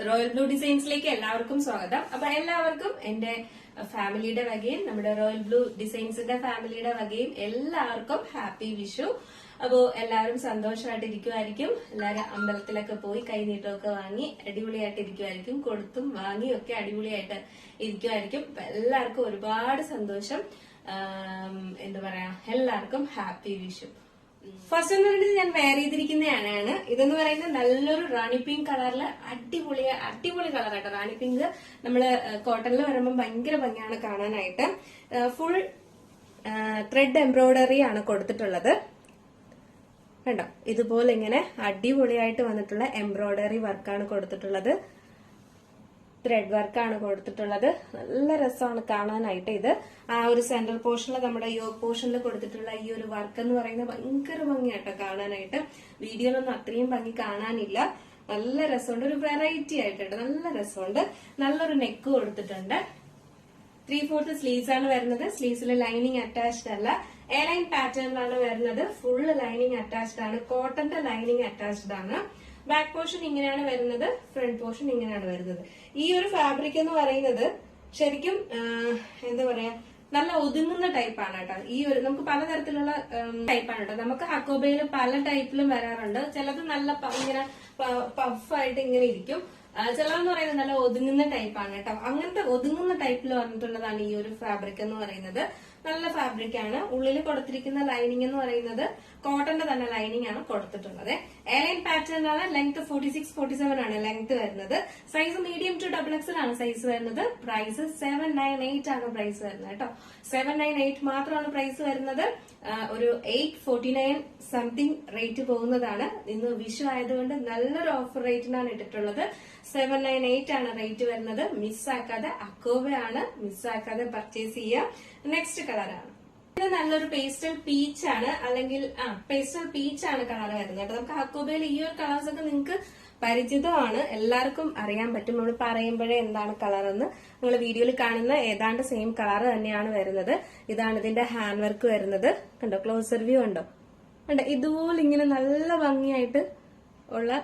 Royal blue ഡിസൈൻസിലേക്ക് എല്ലാവർക്കും സ്വാഗതം. അപ്പൊ എല്ലാവർക്കും എന്റെ ഫാമിലിയുടെ വകയും നമ്മുടെ റോയൽ ബ്ലൂ ഡിസൈൻസിന്റെ ഫാമിലിയുടെ വകയും എല്ലാവർക്കും ഹാപ്പി വിഷു. അപ്പോ എല്ലാവരും സന്തോഷമായിട്ട് ഇരിക്കുമായിരിക്കും. എല്ലാവരും അമ്പലത്തിലൊക്കെ പോയി കൈനീട്ടമൊക്കെ വാങ്ങി അടിപൊളിയായിട്ട് ഇരിക്കുമായിരിക്കും. കൊടുത്തും വാങ്ങിയും ഒക്കെ അടിപൊളിയായിട്ട് ഇരിക്കുമായിരിക്കും. അപ്പൊ എല്ലാവർക്കും ഒരുപാട് സന്തോഷം. എന്താ പറയാ, എല്ലാവർക്കും ഹാപ്പി വിഷു. ഫസ്റ്റ് എന്ന് പറയുന്നത് ഞാൻ വെയർ ചെയ്തിരിക്കുന്നതാണ്. ഇതെന്ന് പറയുന്നത് നല്ലൊരു റാണി പിങ്ക് കളറില് അടിപൊളി കളറായിട്ട്. റാണി പിങ്ക് നമ്മള് കോട്ടണിൽ വരുമ്പോൾ ഭയങ്കര ഭംഗിയാണ് കാണാനായിട്ട്. ഫുൾ ത്രെഡ് എംബ്രോയിഡറി ആണ് കൊടുത്തിട്ടുള്ളത്. കണ്ടോ, ഇതുപോലെ ഇങ്ങനെ അടിപൊളിയായിട്ട് വന്നിട്ടുള്ള എംബ്രോയിഡറി വർക്കാണ് കൊടുത്തിട്ടുള്ളത്. ത്രെഡ് വർക്കാണ് കൊടുത്തിട്ടുള്ളത്. നല്ല രസമാണ് കാണാനായിട്ട്. ഇത് ആ ഒരു സെൻട്രൽ പോർഷനിൽ നമ്മുടെ യോക്ക് പോർഷനിൽ കൊടുത്തിട്ടുള്ള ഈ ഒരു വർക്ക് എന്ന് പറയുന്നത് ഭയങ്കര ഭംഗിയാട്ടോ കാണാനായിട്ട്. വീഡിയോയിലൊന്നും അത്രയും ഭംഗി കാണാനില്ല. നല്ല രസമുണ്ട്. ഒരു വെറൈറ്റി ആയിട്ടുണ്ട്. നല്ല രസമുണ്ട്. നല്ലൊരു നെക്ക് കൊടുത്തിട്ടുണ്ട്. 3/4 സ്ലീവ്സ് ആണ് വരുന്നത്. സ്ലീവ്സിൽ ലൈനിങ് അറ്റാച്ച്ഡ് അല്ല. എ ലൈൻ പാറ്റേണിലാണ് വരുന്നത്. ഫുള്ള് ലൈനിങ് അറ്റാച്ച്ഡ് ആണ്. കോട്ടന്റെ ലൈനിങ് അറ്റാച്ച്ഡ് ആണ്. ബാക്ക് പോർഷൻ ഇങ്ങനെയാണ് വരുന്നത്. ഫ്രണ്ട് പോർഷൻ ഇങ്ങനെയാണ് വരുന്നത്. ഈ ഒരു ഫാബ്രിക് എന്ന് പറയുന്നത് ശരിക്കും എന്താ പറയാ, നല്ല ഒതുങ്ങുന്ന ടൈപ്പാണ് കേട്ടോ. ഈ ഒരു നമുക്ക് പലതരത്തിലുള്ള ടൈപ്പാണ് കേട്ടോ. നമുക്ക് ഹക്കോബയിൽ പല ടൈപ്പിലും വരാറുണ്ട്. ചിലത് നല്ല ഇങ്ങനെ പഫായിട്ട് ഇങ്ങനെ ഇരിക്കും. ചിലതെന്ന് പറയുന്നത് നല്ല ഒതുങ്ങുന്ന ടൈപ്പാണ് കേട്ടോ. അങ്ങനത്തെ ഒതുങ്ങുന്ന ടൈപ്പിൽ വന്നിട്ടുള്ളതാണ് ഈ ഒരു ഫാബ്രിക് എന്ന് പറയുന്നത്. നല്ല ഫാബ്രിക് ആണ്. ഉള്ളിൽ കൊടുത്തിരിക്കുന്ന ലൈനിങ് എന്ന് പറയുന്നത് കോട്ടന്റെ തന്നെ ലൈനിങ് ആണ് കൊടുത്തിട്ടുള്ളത്. എലൈൻ പാറ്റേൺ ആണ്. ലെങ്ത് 46-47 ആണ് ലെങ്ത് വരുന്നത്. സൈസ് മീഡിയം ടു XXL ആണ് സൈസ് വരുന്നത്. പ്രൈസ് 798 ആണ് പ്രൈസ് വരുന്നത് കേട്ടോ. 798 മാത്രമാണ് പ്രൈസ് വരുന്നത്. ഒരു 849 സംതിങ് റേറ്റ് പോകുന്നതാണ്. ഇന്ന് വിഷു ആയതുകൊണ്ട് നല്ലൊരു ഓഫർ റേറ്റിനാണ് ഇട്ടിട്ടുള്ളത്. 798 ആണ് റേറ്റ് വരുന്നത്. മിസ്സാക്കാതെ, അക്കോബയാണ്, മിസ്സാക്കാതെ പർച്ചേസ് ചെയ്യുക. നെക്സ്റ്റ് കളറാണ് ഇത്. നല്ലൊരു പേസ്റ്റൽ പീച്ച് ആണ്, അല്ലെങ്കിൽ പേസ്റ്റൽ പീച്ച് ആണ് കളർ വരുന്നത് കേട്ടോ. നമുക്ക് അക്കോബയിൽ ഈ ഒരു കളേഴ്സ് ഒക്കെ നിങ്ങൾക്ക് പരിചിതമാണ്, എല്ലാവർക്കും അറിയാൻ പറ്റും. നമ്മൾ പറയുമ്പോഴേ എന്താണ് കളർ എന്ന്. നിങ്ങൾ വീഡിയോയിൽ കാണുന്ന ഏതാണ്ട് സെയിം കളർ തന്നെയാണ് വരുന്നത്. ഇതാണ് ഇതിന്റെ ഹാൻഡ് വർക്ക് വരുന്നത്. കണ്ടോ, ക്ലോസർ വ്യൂ ഉണ്ടോ? കണ്ടോ, ഇതുപോലെ ഇങ്ങനെ നല്ല ഭംഗിയായിട്ട് ഉള്ള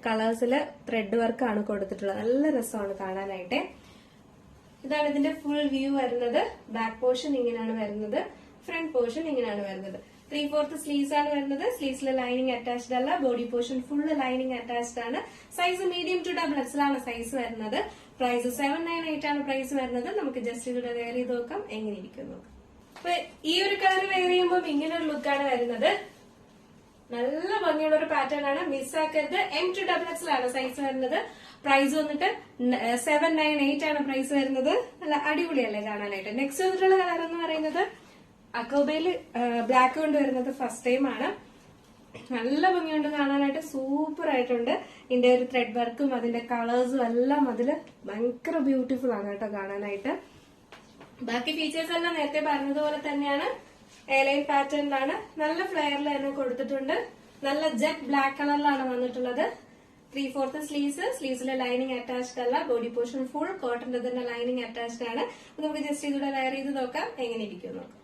കളേഴ്സിലെ ത്രെഡ് വർക്കാണ് കൊടുത്തിട്ടുള്ളത്. നല്ല രസമാണ് കാണാനായിട്ട്. ഇതാണ് ഇതിന്റെ ഫുൾ വ്യൂ വരുന്നത്. ബാക്ക് പോർഷൻ ഇങ്ങനെയാണ് വരുന്നത്. ഫ്രണ്ട് പോർഷൻ ഇങ്ങനെയാണ് വരുന്നത്. 3/4 സ്ലീവ്സ് ആണ് വരുന്നത്. സ്ലീവ്സിലെ ലൈനിങ് അറ്റാച്ച്ഡ് അല്ല. Body portion full lining attached ആണ്. സൈസ് മീഡിയം ടു XXL ആണ് സൈസ് വരുന്നത്. പ്രൈസ് 798 ആണ് പ്രൈസ് വരുന്നത്. നമുക്ക് ജസ്റ്റ് ഇവിടെ വെയർ ചെയ്ത് നോക്കാം എങ്ങനെ ഇരിക്കുന്നു. അപ്പൊ ഈ ഒരു കളർ വെയർ ചെയ്യുമ്പോൾ ഇങ്ങനെ ഒരു ലുക്കാണ് വരുന്നത്. നല്ല ഭംഗിയുള്ള ഒരു പാറ്റേൺ ആണ്. മിസ്സാക്കരുത്. M to XXL ആണ് സൈസ് വരുന്നത്. പ്രൈസ് വന്നിട്ട് 798 ആണ് പ്രൈസ് വരുന്നത്. നല്ല അടിപൊളിയല്ലേ കാണാനായിട്ട്. നെക്സ്റ്റ് വന്നിട്ടുള്ള കളർ എന്ന് പറയുന്നത് അക്കോബയിൽ ബ്ലാക്ക് കൊണ്ട് വരുന്നത് ഫസ്റ്റ് ടൈം ആണ്. നല്ല ഭംഗിയുണ്ട് കാണാനായിട്ട്. സൂപ്പർ ആയിട്ടുണ്ട്. ഇതിന്റെ ഒരു ത്രെഡ് വർക്കും അതിന്റെ കളേഴ്സും എല്ലാം അതില് ഭയങ്കര ബ്യൂട്ടിഫുൾ ആണ് കേട്ടോ കാണാനായിട്ട്. ബാക്കി ഫീച്ചേഴ്സ് എല്ലാം നേരത്തെ പറഞ്ഞതുപോലെ തന്നെയാണ്. എലൈൻ പാറ്റേണിലാണ്. നല്ല ഫ്ലെയറിൽ തന്നെ കൊടുത്തിട്ടുണ്ട്. നല്ല ജെറ്റ് ബ്ലാക്ക് കളറിലാണ് വന്നിട്ടുള്ളത്. 3/4 സ്ലീവ്സിലെ ലൈനിങ് അറ്റാച്ച്ഡ് അല്ല. ബോഡി പോർഷൻ ഫുൾ കോട്ടന്റെ തന്നെ ലൈനിങ് അറ്റാച്ച്ഡ് ആണ്. നമുക്ക് ജസ്റ്റ് ഇതിലൂടെ വെയർ ചെയ്ത് നോക്കാം എങ്ങനെ ഇരിക്കും നോക്കാം.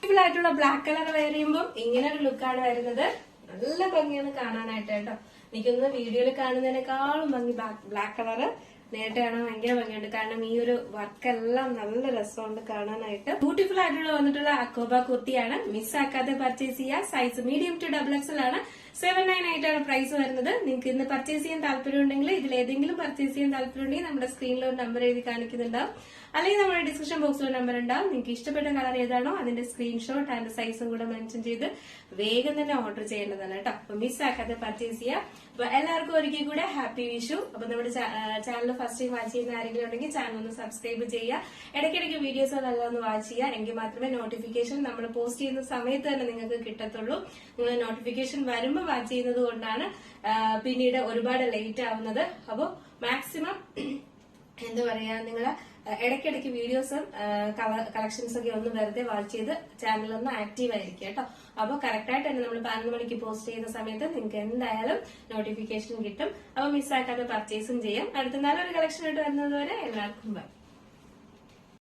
ബ്യൂട്ടിഫുൾ ആയിട്ടുള്ള ബ്ലാക്ക് കളർ വെയർ ചെയ്യുമ്പോൾ ഇങ്ങനെ ഒരു ലുക്കാണ് വരുന്നത്. നല്ല ഭംഗിയാണ് കാണാനായിട്ട് കേട്ടോ. എനിക്കൊന്ന് വീഡിയോയിൽ കാണുന്നതിനേക്കാളും ഭംഗി ബ്ലാക്ക് കളറ് നേരിട്ട് കാണാൻ ഭയങ്കര ഭംഗിയുണ്ട്. കാരണം ഈ ഒരു വർക്കെല്ലാം നല്ല രസമുണ്ട് കാണാനായിട്ട്. ബ്യൂട്ടിഫുൾ ആയിട്ടുള്ള വന്നിട്ടുള്ള അക്കോബ കുർത്തിയാണ്. മിസ്സാക്കാതെ പർച്ചേസ് ചെയ്യുക. സൈസ് മീഡിയം ടു XXL ആണ്. 798 ആണ് പ്രൈസ് വരുന്നത്. നിങ്ങൾക്ക് ഇന്ന് പർച്ചേസ് ചെയ്യാൻ താല്പര്യമുണ്ടെങ്കിൽ, ഇതിൽ ഏതെങ്കിലും പർച്ചേസ് ചെയ്യാൻ താല്പര്യമുണ്ടെങ്കിൽ നമ്മുടെ സ്ക്രീനിൽ ഒരു നമ്പർ എഴുതി കാണിക്കുന്നുണ്ടാവും. അല്ലെങ്കിൽ നമ്മുടെ ഡിസ്ക്രിപ്ഷൻ ബോക്സിൽ ഒരു നമ്പർ ഉണ്ടാവും. നിങ്ങൾക്ക് ഇഷ്ടപ്പെട്ട കളർ ഏതാണോ അതിന്റെ സ്ക്രീൻഷോട്ട് ആൻഡ് സൈസും കൂടെ മെൻഷൻ ചെയ്ത് വേഗം തന്നെ ഓർഡർ ചെയ്യേണ്ടതാണ് കേട്ടോ. അപ്പൊ മിസ്സാക്കാതെ പർച്ചേസ് ചെയ്യുക. അപ്പൊ എല്ലാവർക്കും ഒരിക്കൽ കൂടെ ഹാപ്പി വിഷു. അപ്പൊ നമ്മുടെ ചാനൽ ഫസ്റ്റ് ടൈം വാച്ച് ചെയ്യുന്ന ആരെങ്കിലും ഉണ്ടെങ്കിൽ ചാനൽ ഒന്ന് സബ്സ്ക്രൈബ് ചെയ്യുക. ഇടയ്ക്കിടയ്ക്ക് വീഡിയോസ് എല്ലാം ഒന്ന് വാച്ച് ചെയ്യുക. എങ്കിൽ മാത്രമേ നോട്ടിഫിക്കേഷൻ നമ്മൾ പോസ്റ്റ് ചെയ്യുന്ന സമയത്ത് തന്നെ നിങ്ങൾക്ക് കിട്ടത്തുള്ളൂ. നിങ്ങൾ നോട്ടിഫിക്കേഷൻ വരുമ്പോൾ വാച്ച് ചെയ്യുന്നത് കൊണ്ടാണ് പിന്നീട് ഒരുപാട് ലേറ്റ് ആവുന്നത്. അപ്പോൾ മാക്സിമം എന്താ പറയാ, നിങ്ങൾ ഇടയ്ക്കിടയ്ക്ക് വീഡിയോസും കളക്ഷൻസ് ഒക്കെ ഒന്ന് വെറുതെ വാച്ച് ചെയ്ത് ചാനലൊന്ന് ആക്റ്റീവ് ആയിരിക്കും കേട്ടോ. അപ്പോൾ കറക്റ്റായിട്ട് തന്നെ നമ്മൾ 11 മണിക്ക് പോസ്റ്റ് ചെയ്യുന്ന സമയത്ത് നിങ്ങൾക്ക് എന്തായാലും നോട്ടിഫിക്കേഷൻ കിട്ടും. അപ്പോൾ മിസ്സാക്കാതെ പർച്ചേസും ചെയ്യാം. അടുത്ത നല്ലൊരു കളക്ഷൻ ആയിട്ട് വരുന്നത് വരെ എല്ലാവർക്കും ബൈ.